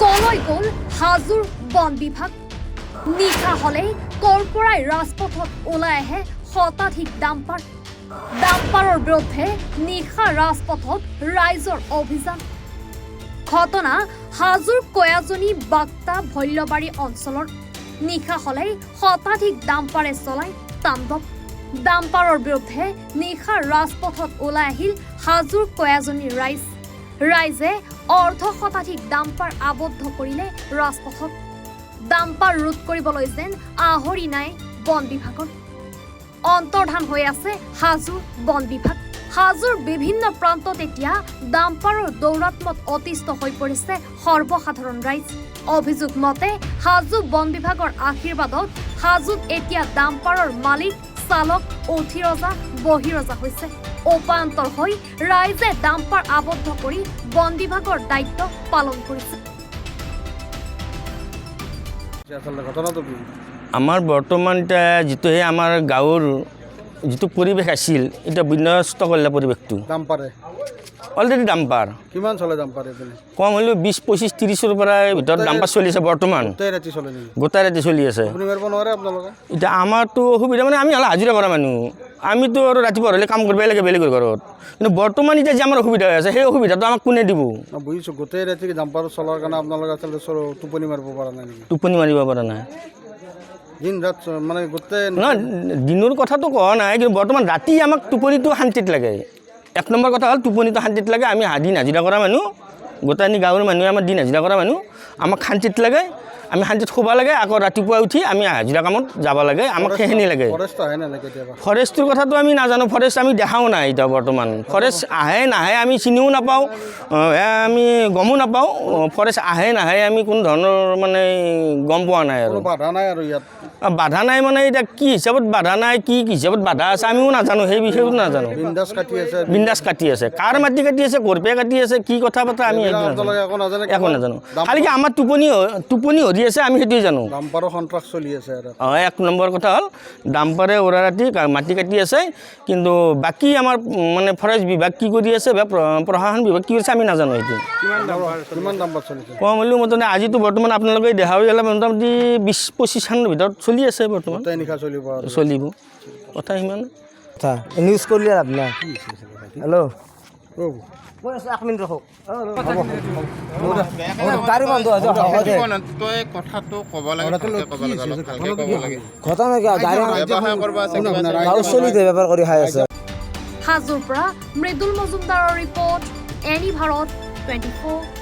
কলৈ গ'ল হাজোৰ বন বিভাগ নিশা হলেই কৰপৰাই ৰাজপথত ওলাই আহে শতাধিক ডাম্পাৰৰ বিৰুদ্ধে নিশা ৰাজপথত ৰাইজৰ অভিযান ঘটনা হাজোৰ কয়াজনী বাক্তা ভল্যবাৰী অঞ্চলৰ নিশা হলেই শতাধিক ডাম্পাৰে চলাই তাণ্ডৱ ডাম্পাৰৰ বিৰুদ্ধে নিশা ৰাজপথত ওলাই আহিল হাজোৰ কয়াজনী ৰাইজে অৰ্ধ শতাধিক ডাম্পাৰ আবদ্ধ কৰিলে ৰাজপথত ডাম্পাৰ ৰোধ কৰিবলৈ যেন আহৰি নাই বন বিভাগৰ অন্তৰ্ধান হৈ আছে হাজোৰ বন বিভাগ হাজোৰ বিভিন্ন প্ৰান্তত এতিয়া ডাম্পাৰৰ দৌৰাত্মত অতিষ্ঠ হৈ পৰিছে সৰ্বসাধাৰণ ৰাইজ অভিযোগ মতে হাজো বন বিভাগৰ আশীৰ্বাদত হাজোত এতিয়া ডাম্পাৰৰ মালিক চালক অধিৰজা বহিৰজা হৈছে উপান্তৰ হৈ ৰাইজে ডাম্পাৰ আবদ্ধ কৰি বন বিভাগৰ দায়িত্ব পালন কৰিছে আমাৰ বৰ্তমান যিটো আমাৰ গাঁৱৰ যিটো পৰিৱেশ আছিল এটা বিনষ্ট কৰিলে পৰিৱেশটো ডাম্পাৰে অলৰেডি ডাম্পাৰ কিমান চলে ডাম্পাৰ এইপিনে কম হ'লেও 20-25-30ৰ পৰা ভিতৰত ডাম্পাৰ চলি আছে বৰ্তমান গোটাই ৰাতি চলি আছে আপুনি মাৰিব নোৱাৰে আপোনালোকে এতিয়া আমাৰতো অসুবিধা মানে আমি হ'লে হাজিৰা কৰা মানুহ আমিতো আৰু ৰাতিপুৱা হ'লে কাম কৰিবই লাগে বেলেগৰ ঘৰত কিন্তু বৰ্তমান এতিয়া যে আমাৰ অসুবিধা হৈ আছে সেই অসুবিধাটো আমাক কোনে দিব বুজিছোঁ গোটেই ৰাতি ডাম্পাৰ চলাৰ কাৰণে আপোনালোকে আচলতে টোপনি মাৰিব পৰা নাই নেকি টোপনি মাৰিব পৰা নাই দিন ৰাত মানে গোটেই নহয় দিনৰ কথাটো কোৱা নাই কিন্তু বৰ্তমান ৰাতি আমাক টোপনিটো শান্তিত লাগে এক নম্বৰ কথা হ'ল টোপনিটো শান্তিত লাগে আমি দিন হাজিৰা কৰা মানুহ গোটেই গাঁৱৰ মানুহে আমাৰ দিন হাজিৰা কৰা মানুহ আমাক শান্তিত লাগে আমি শান্তিত শুব লাগে আকৌ ৰাতিপুৱা উঠি আমি হাজিৰা কামত যাব লাগে আমাক সেইখিনি লাগে ফৰেষ্টৰ কথাটো আমি নাজানো ফৰেষ্ট আমি দেখাও নাই এতিয়া বৰ্তমান ফৰেষ্ট আহে নাহে আমি চিনিও নাপাওঁ আমি গমো নাপাওঁ ফৰেষ্ট আহে নাহে আমি কোনো ধৰণৰ মানে গম পোৱা নাই আৰু বাধা নাই আৰু ইয়াত বাধা নাই মানে এতিয়া কি হিচাপত বাধা নাই কি হিচাপত বাধা আছে আমিও নাজানো সেই বিষয়েও নাজানো বিন্দাছ কাটি আছে কাৰ মাটি কাটি আছে গৰপে কাটি আছে কি কথা পতা আমি একো নাজানো খালি কি আমাৰ টোপনি হৰি আছে আমি সেইটোৱে জানো ডাম্পাৰৰ সন্ত্ৰাস চলি আছে আৰু এক নম্বৰ কথা হ'ল ডাম্পাৰে উৰা ৰাতি মাটি কাটি আছে কিন্তু বাকী আমাৰ মানে ফৰেষ্ট বিভাগ কি কৰি আছে বা প্ৰশাসন বিভাগ কি কৰিছে আমি নাজানো সেইটো কিমান ডাম্পাৰ চলিছে কম হ'লেও মোটামুটি আজিতো বৰ্তমান আপোনালোকে দেখা হৈ গ'লে মোটামুটি 20-25 ভিতৰত চলি আছে বৰ্তমান নিশা চলিব কথা সিমান কথা নিউজ কৰিলে আপোনাৰ হেল্ল' এক মিনিট ৰখক গাড়ী বন্ধ কথাটো ক'ব লাগে ঘটনা গাঁও চলি বেপাৰ কৰি খাই আছে হাজোৰ পৰা মৃদুল মজুমদাৰৰ ৰিপৰ্ট এনি ভাৰত 24